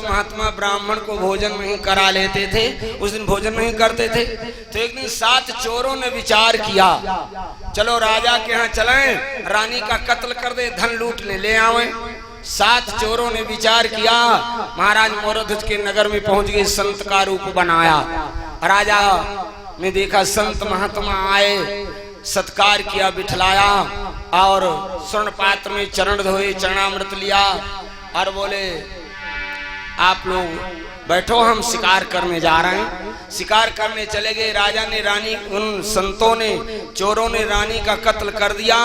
महात्मा ब्राह्मण को भोजन नहीं करा लेते थे, उस दिन भोजन नहीं करते थे। तो एक दिन 7 चोरों ने विचार किया, चलो राजा के यहाँ चलें, रानी का कत्ल कर दे, धन लूट ले आवे। 7 चोरों ने विचार किया, महाराज मोरध्वज के नगर में पहुंच गए, संत का रूप बनाया। राजा ने देखा संत महात्मा आए, सत्कार किया, बिठलाया और स्वर्ण पात्र में चरण धोए, चरणामृत लिया और बोले आप लोग बैठो, हम शिकार करने जा रहे हैं। शिकार करने चले गए। राजा ने रानी, उन संतों ने, चोरों ने रानी का कत्ल कर दिया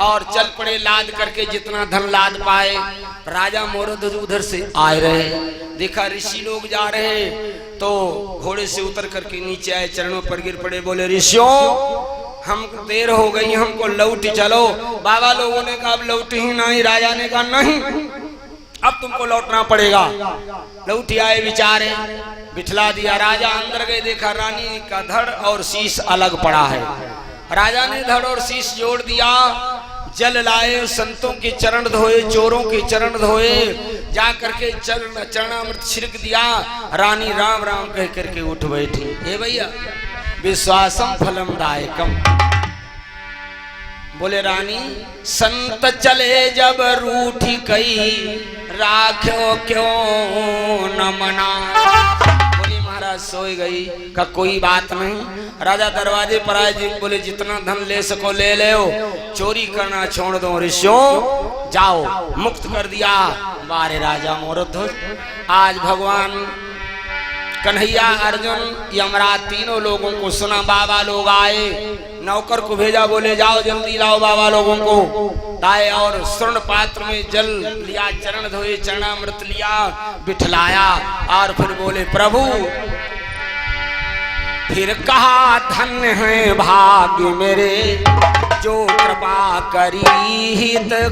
और चल पड़े लाद करके, जितना धन लाद पाए। राजा मोरध्वज उधर से आए रहे, देखा ऋषि लोग जा रहे तो घोड़े से उतर करके नीचे आए, चरणों पर गिर पड़े, बोले ऋषियों हम देर हो गई, हमको लौट चलो। बाबा लोगों ने कहा अब लौट ही नहीं। राजा ने कहा नहीं, अब तुमको लौटना पड़ेगा। लौट आए, विचारे, बिठला दिया। राजा अंदर गए, देखा रानी का धड़ और शीश अलग पड़ा है। राजा ने धड़ और शीश जोड़ दिया, जल लाए, संतों के चरण धोए, चोरों के चरण धोए, जा करके चरणामृत छिड़क दिया। रानी राम राम कह करके उठ बैठी। हे भैया, विश्वासम फलम दायकम। बोले रानी संत चले जब रूठी कई, राख्यो क्यों न मना। बोली महाराज सोई गई, का कोई बात नहीं। राजा दरवाजे पर आए जी, बोले जितना धन ले सको ले ले, चोरी करना छोड़ दो, ऋषियों जाओ, मुक्त कर दिया। बारे राजा मोरध्वज, आज भगवान कन्हैया, अर्जुन, यमराज तीनों लोगों को सुना। बाबा लोग आए, नौकर को भेजा, बोले जाओ जल्दी लाओ बाबा लोगों को लाए और स्वर्ण पात्र में जल लिया, चरण धोए, चरणामृत लिया, बिठलाया और फिर बोले प्रभु। फिर कहा धन्य है भाग्य मेरे, जो कृपा करी हितकारी।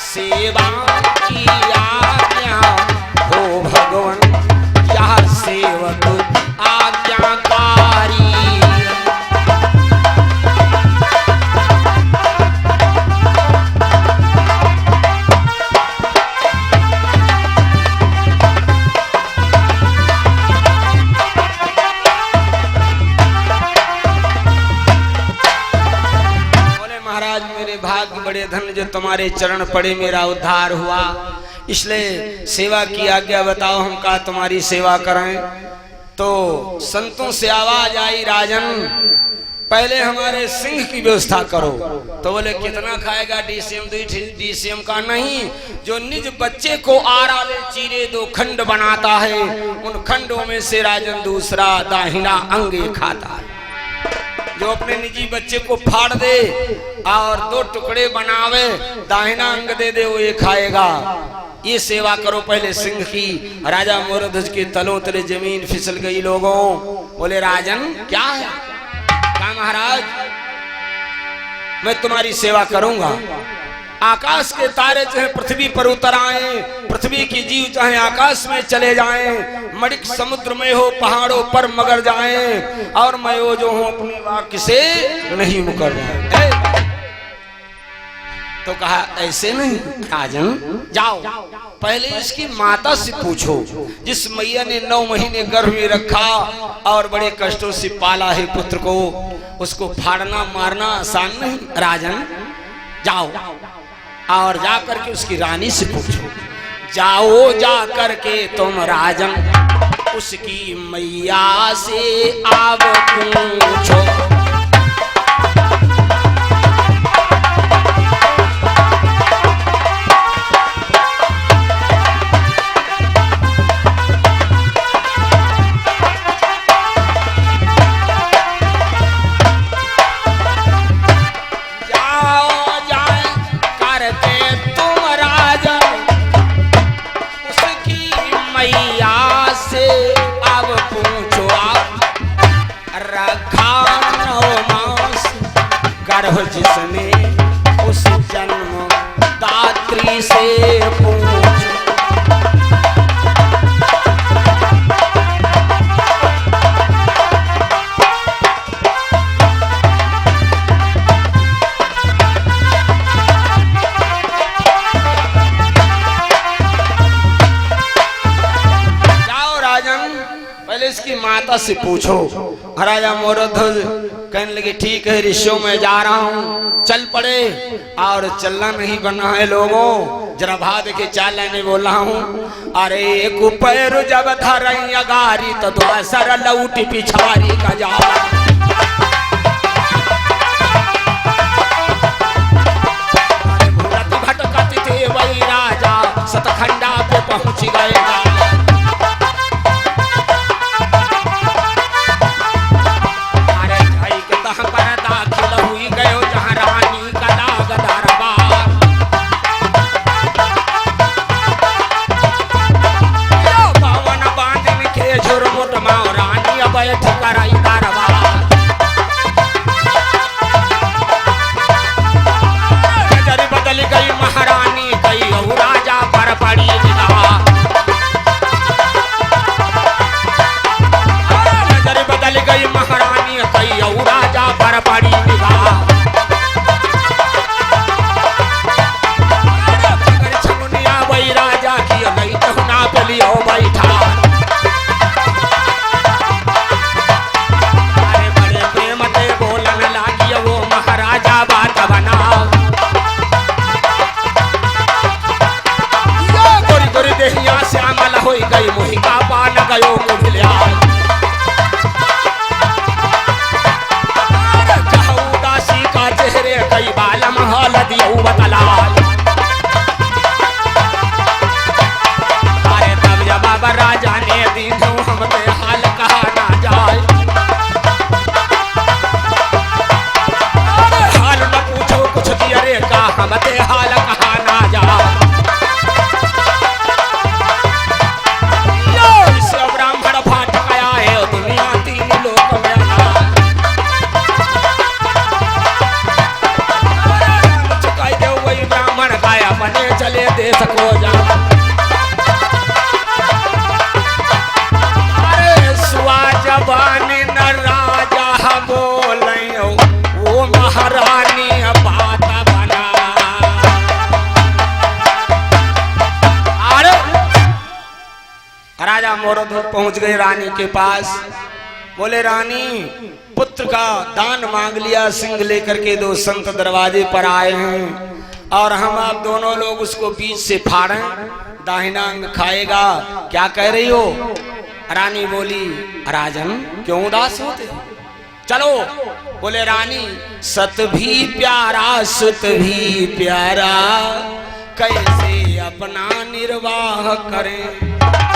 सेवा की आज्ञा हो भगवान, यह सेवक आज्ञाकारी। भाग्य बड़े धन जो तुम्हारे चरण पड़े, मेरा उद्धार हुआ, इसलिए सेवा की आज्ञा बताओ, हम का तुम्हारी सेवा करें। तो संतों से आवाज आई, राजन पहले हमारे सिंह की व्यवस्था करो। तो बोले कितना खाएगा? डीसीएम का नहीं, जो निज बच्चे को आराले चीरे 2 खंड बनाता है, उन खंडों में से राजन दूसरा दाहिना अंग खाता है। जो अपने निजी बच्चे को फाड़ दे और 2 टुकड़े बनावे, दाहिना अंग दे दे, वो ये खाएगा। ये सेवा करो पहले सिंह की। राजा मोरध्वज के तलों तले जमीन फिसल गई। लोगों बोले राजन क्या है? कहा महाराज मैं तुम्हारी सेवा करूंगा। आकाश के तारे चाहे पृथ्वी पर उतर आए, पृथ्वी की जीव चाहे आकाश में चले जाएं, मणिक समुद्र में हो, पहाड़ों पर मगर जाएं, और मैं वो जो हूं अपने वाक्य से नहीं मुकर जाए। तो कहा ऐसे नहीं राजन, जाओ पहले इसकी माता से पूछो, जिस मैया ने 9 महीने गर्भ में रखा और बड़े कष्टों से पाला है पुत्र को, उसको फाड़ना मारना आसान नहीं। राजन जाओ और जा करके उसकी रानी से पूछो। जाओ जा करके तुम राजन उसकी मैया से आप पूछो। उसकी हो जिसने उस जन्म दात्री से पूछ। इसकी माता से पूछो। राजा मोरध्वज कहने लगे ठीक है ऋषियों में जा रहा हूँ, चल पड़े। और चलना नहीं बना है लोगों, जरा भाव के चाल ने बोला हूँ। अरे कुपैर जब धरैया गारी तो सर लौट पिछारी का जा। भटकते थे वही राजा सतखंडा पे पहुंच गए। राजा मोरध्वज पहुंच गए रानी के पास। बोले रानी पुत्र का दान मांग लिया, सिंह लेकर के दो संत दरवाजे पर आए हैं और हम आप दोनों लोग उसको बीच से फाड़ें, दाहिना अंग खाएगा, क्या कह रही हो? रानी बोली राजन क्यों उदास होते हो, चलो। बोले रानी सत भी प्यारा सुत भी प्यारा, कैसे अपना निर्वाह करें,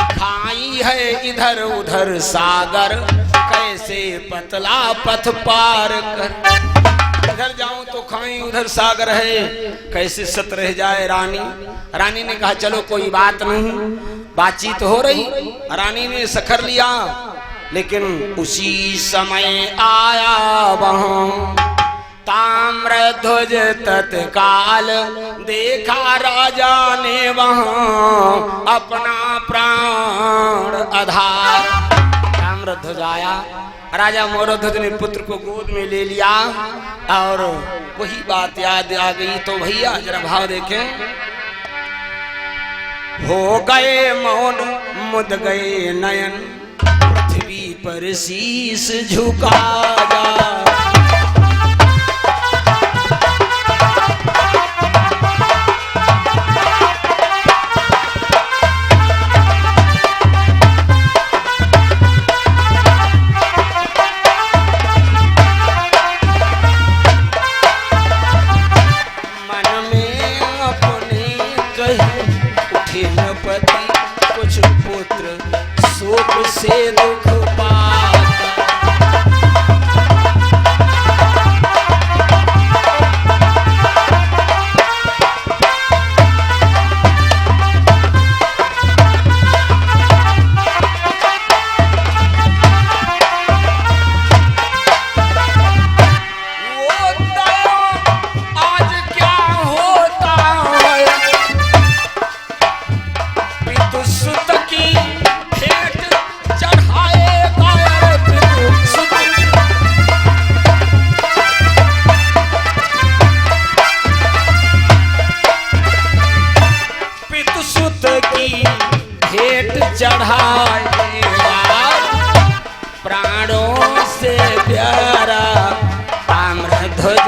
खाई है इधर उधर सागर, कैसे पतला पथ पार कर। इधर जाऊं तो खाई, उधर सागर है, कैसे सत रह जाए रानी। रानी ने कहा चलो कोई बात नहीं, बातचीत हो रही, रानी ने सखर लिया। लेकिन उसी समय आया वहां ताम्रध्वज, तत्काल देखा राजा ने वहां अपना प्राण आधार। ताम्रध्वज आया, राजा मोरध्वज ने पुत्र को गोद में ले लिया और वही बात याद आ गई। तो भैया जरा भाव देखें, हो गए मौन मुद गए नयन, पृथ्वी पर शीश झुका जा। से दुख पाता, वो दया भेंट चढ़ाएगा, प्राणों से प्यारा ताम्रध्वज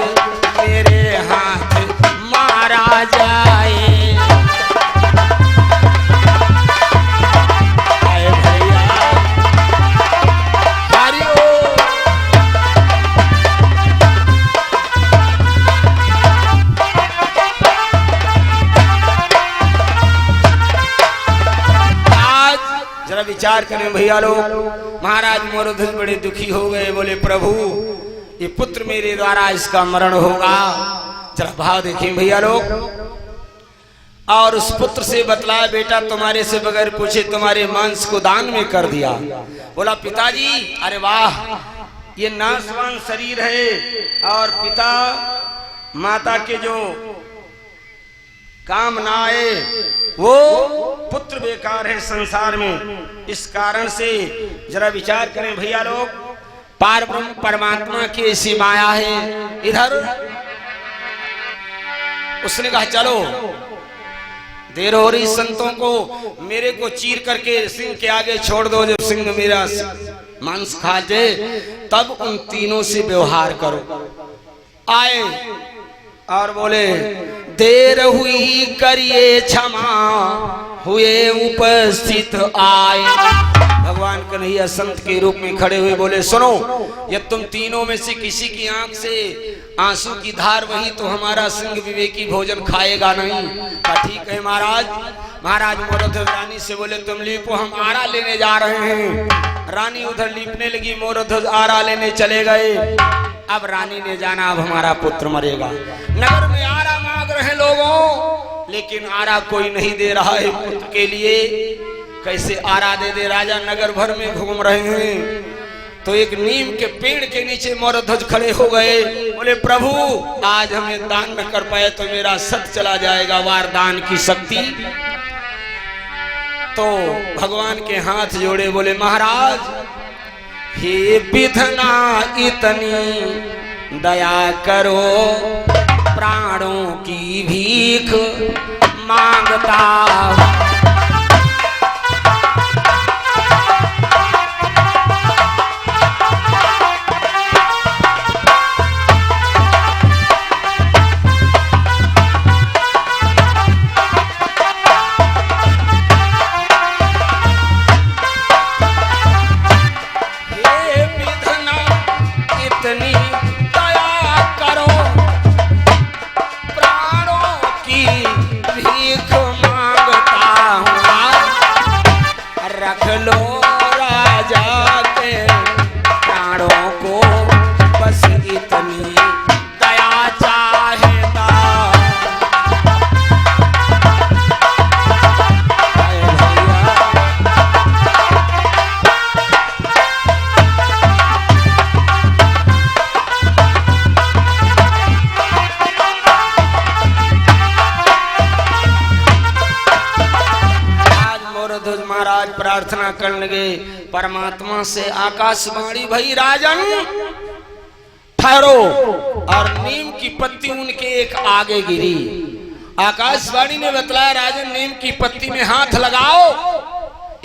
मेरे हाथ मारा जाए। विचार करें भैया लोग, महाराज मोरध्वज बड़े दुखी हो गए, बोले प्रभु ये पुत्र मेरे द्वारा इसका मरण होगा। जरा भाव देखें भैया लोग। और उस पुत्र से बतलाया, बेटा तुम्हारे से बगैर पूछे तुम्हारे मांस को दान में कर दिया। बोला पिताजी, अरे वाह, ये नाशवान शरीर है और पिता माता के जो काम ना आए वो पुत्र बेकार है संसार में। इस कारण से जरा विचार करें भैया लोग, पार ब्रह्म परमात्मा की ऐसी माया है। इधर उसने कहा चलो देर हो रही संतों को, मेरे को चीर करके सिंह के आगे छोड़ दो, जब सिंह मेरा मांस खा जाए तब उन तीनों से व्यवहार करो। आए और बोले देर हुई करिए क्षमा, हुए उपस्थित आए। भगवान कन्हैया संत के रूप में खड़े हुए बोले सुनो, यदि तुम तीनों में से किसी की आंख से आंसू की धार वही तो हमारा सिंह विवेकी भोजन खाएगा नहीं। ठीक है महाराज। महाराज मोरध्वज रानी से बोले तुम लीपो, हम आरा लेने जा रहे हैं। रानी उधर लीपने लगी, मोरध्वज आरा लेने चले गए। अब रानी ने जाना अब हमारा पुत्र मरेगा। नगर में आरा मांग रहे लोगों, लेकिन आरा कोई नहीं दे रहा है पुत्र के लिए। कैसे आरा दे दे, राजा नगर भर में घूम रहे हैं। तो एक नीम के पेड़ के नीचे मोरध्वज खड़े हो गए, बोले प्रभु आज हमें दान न कर पाए तो मेरा सत चला जाएगा, वारदान की शक्ति। तो भगवान के हाथ जोड़े बोले महाराज हे विधना इतनी दया करो, प्राणों की भीख मांगता। प्रार्थना करने लगे परमात्मा से, आकाशवाणी भई राजन ठहरो। और नीम की पत्ती उनके एक आगे गिरी। आकाशवाणी ने बतलाया राजन नीम की पत्ती में हाथ लगाओ,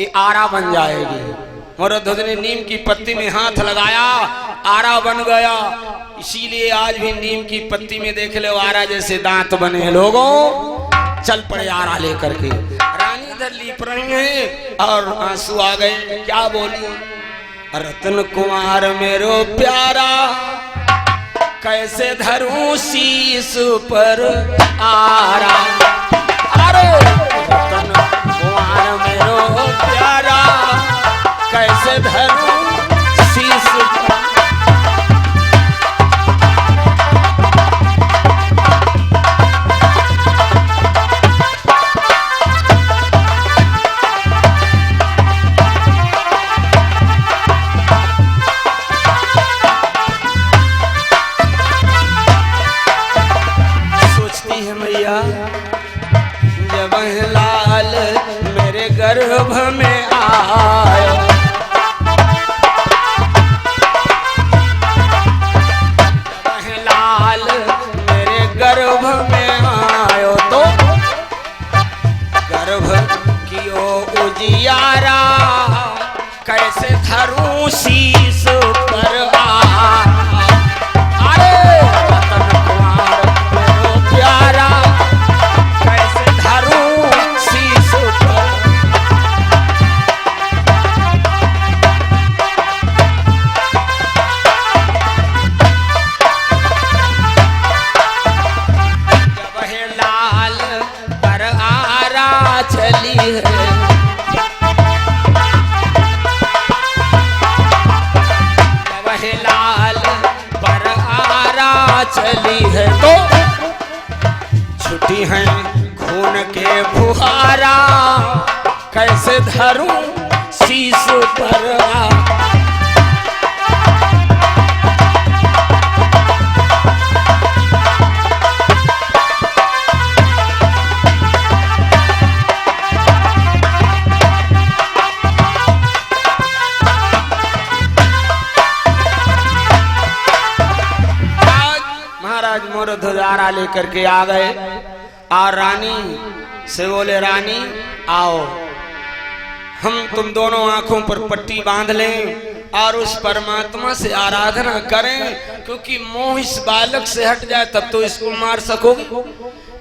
ये आरा बन जाएगी। मोरध्वज ने नीम की पत्ती में हाथ लगाया, आरा बन गया। इसीलिए आज भी नीम की पत्ती में देख लो आरा जैसे दांत बने। लोगों चल पड़े आरा लेकर के। रानी इधर लीप रही है और आंसू आ गए। क्या बोली, रतन कुमार मेरो प्यारा, कैसे धरूं शीश पर आरा। अरे रतन कुमार मेरो प्यारा, कैसे धरूं शीश पर। जब लाल मेरे गर्भ में आयो, जब लाल मेरे गर्भ में आयो तो गर्भ कियो उजियारा कैसे धरूं शीश पर अरे रतन कुमार मेरो प्यारा कैसे धरूं शीश पर। जब है लाल पर आरा चली है चली है तो छुट्टी है खून के फुहारा कैसे धरूं शीश पर मोर ध्वजारा लेकर के आ गए और रानी से बोले रानी आओ हम तुम दोनों आंखों पर पट्टी बांध लें और उस परमात्मा से आराधना करें, क्योंकि मोह इस बालक से हट जाए तब तो इसको मार सकोगे।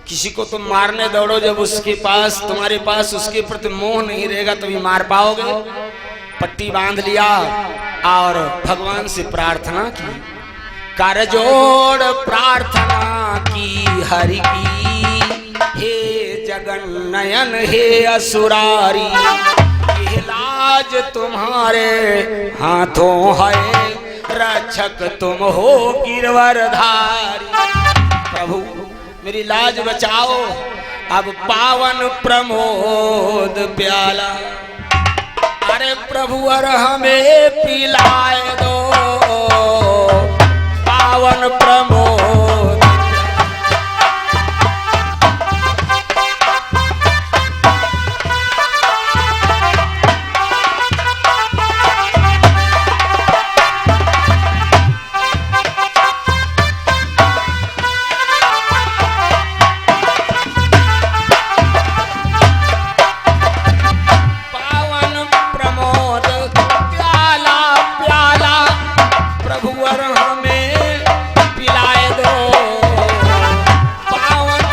किसी को तुम मारने दौड़ो जब उसके पास तुम्हारे पास उसके प्रति मोह नहीं रहेगा तभी मार पाओगे। पट्टी बांध लिया और भगवान से प्रार्थना की, कर जोड़ प्रार्थना की हरि की, हे जगन नयन हे असुरारी, ये लाज तुम्हारे हाथों है, रक्षक तुम हो गिरवरधारी। प्रभु मेरी लाज बचाओ, अब पावन प्रमोद प्याला, अरे प्रभु अर हमें पिलाए दो पावन प्रमोद। पावन प्रमोद प्याला प्याला प्रभु अर हमें पिलाए दो पावन।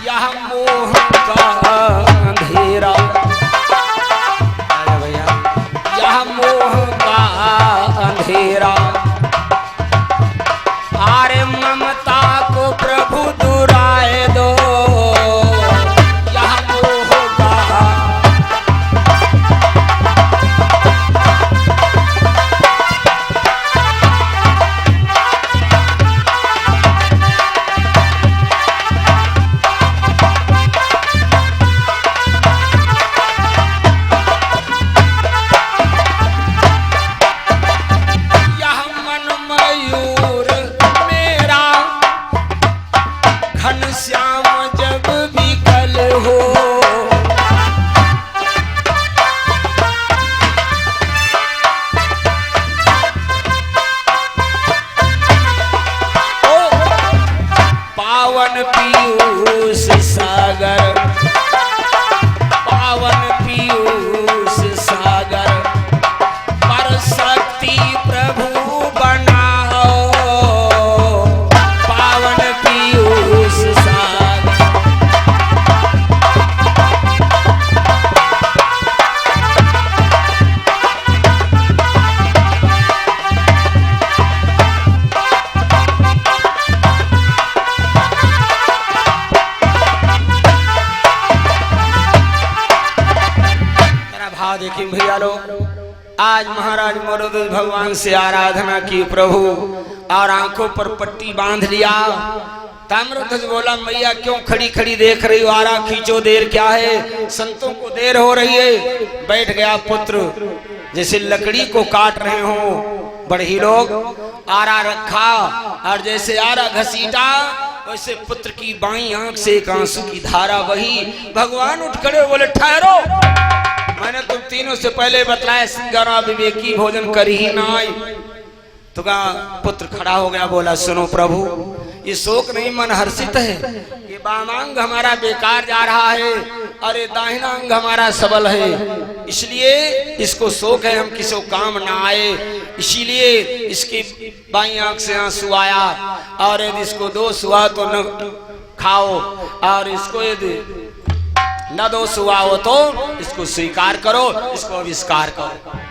यह मोह का अंधेरा, अरे भैया यह मोह का अंधेरा, अरे ममता को प्रभु दुराए दो, यह मोह का यह मन मयूर मेरा घनश्याम जब विकल हो, ओ पावन पीयूष सागर, पावन पीयूष सागर, पर शक्ति प्रभु बनाओ पावन पीयूष सागर। मेरा भाव देखिए भैया लोग, आज महाराज मोरध्वज भगवान से आराधना की प्रभु और आंखों पर पट्टी बांध लिया। ताम्रध्वज बोला मैया क्यों खड़ी खड़ी देख रही हो, आरा खींचो, देर क्या है, संतों को देर हो रही है। बैठ गया पुत्र जैसे लकड़ी को काट रहे हो बड़ही लोग, आरा रखा और जैसे आरा घसीटा वैसे पुत्र की बाईं आंख से एक आंसू की धारा बही। भगवान उठ खड़े बोले ठहरो, मैंने तुम तीनों से पहले बतलाया सिंगारा विवेकी भोजन कर ही ना आई। तो का पुत्र खड़ा हो गया, बोला सुनो प्रभु, ये शोक नहीं, मन हर्षित है। ये वामांग हमारा बेकार जा रहा है और ये दाहिना अंग हमारा सबल है, इसलिए इसको शोक है, हम किसी काम ना आए, इसीलिए इसकी बाई आंख से आंसू आया। और यदि इसको दोष हुआ तो न खाओ, और इसको यदि न दोष हुआ हो तो इसको स्वीकार करो, इसको आविष्कार करो।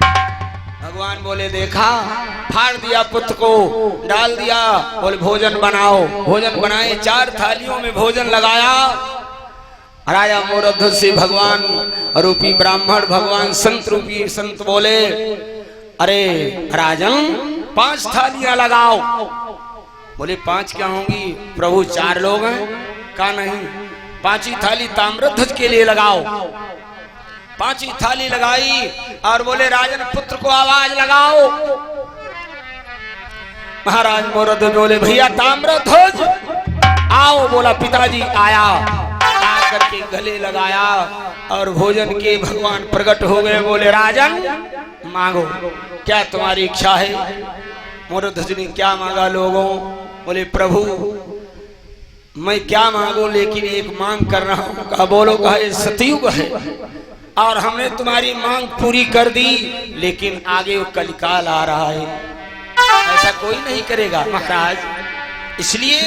भगवान बोले देखा, फाड़ दिया पुत्र को, डाल दिया, बोले भोजन बनाओ। भोजन बनाए, 4 थालियों में भोजन लगाया। राजा मोरध्वज से भगवान रूपी ब्राह्मण, भगवान संत रूपी संत बोले, अरे राजन 5 थालियां लगाओ। बोले 5 क्या होंगी प्रभु, 4 लोग हैं। कहा नहीं, 5ही थाली ताम्रध्वज के लिए लगाओ। 5ही थाली लगाई और बोले राजन पुत्र को आवाज लगाओ। महाराज मोरध्वज बोले भैया ताम्रध्वज आओ। बोला पिताजी आया। आकर के गले लगाया और भोजन के भगवान प्रकट हो गए। बोले राजन मांगो, क्या तुम्हारी इच्छा है। मोरध्वज ने क्या मांगा लोगों। बोले प्रभु मैं क्या मांगू, लेकिन एक मांग कर रहा हूं। कहा बोलो। कहा ये सतयुग है और हमने तुम्हारी मांग पूरी कर दी, लेकिन आगे वो कलिकाल आ रहा है, ऐसा कोई नहीं करेगा महाराज। इसलिए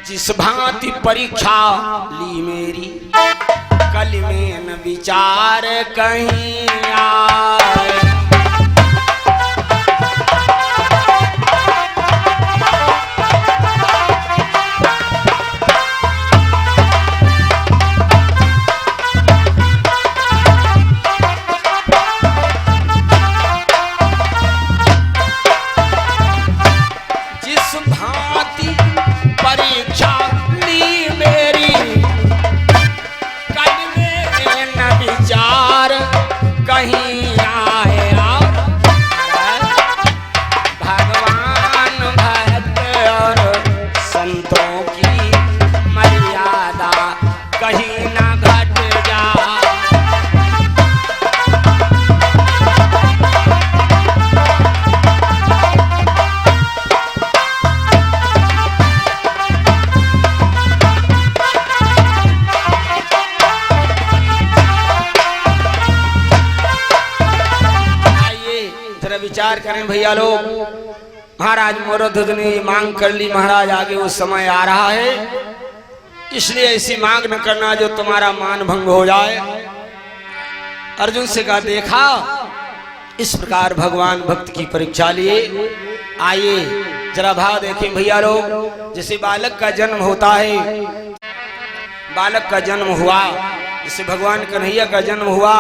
जिस भांति परीक्षा ली मेरी, कल में न विचार कहीं आए। विचार करें भैया लोग। महाराज मोरध्वज ने मांग कर ली, महाराज आगे वो समय आ रहा है, इसलिए ऐसी मांग न करना जो तुम्हारा मान भंग हो जाए। अर्जुन से कहा देखा, इस प्रकार भगवान भक्त की परीक्षा लिए। आइए जरा भाव देखें भैया लोग। जैसे बालक का जन्म होता है, बालक का जन्म हुआ, जैसे भगवान कन्हैया का जन्म हुआ,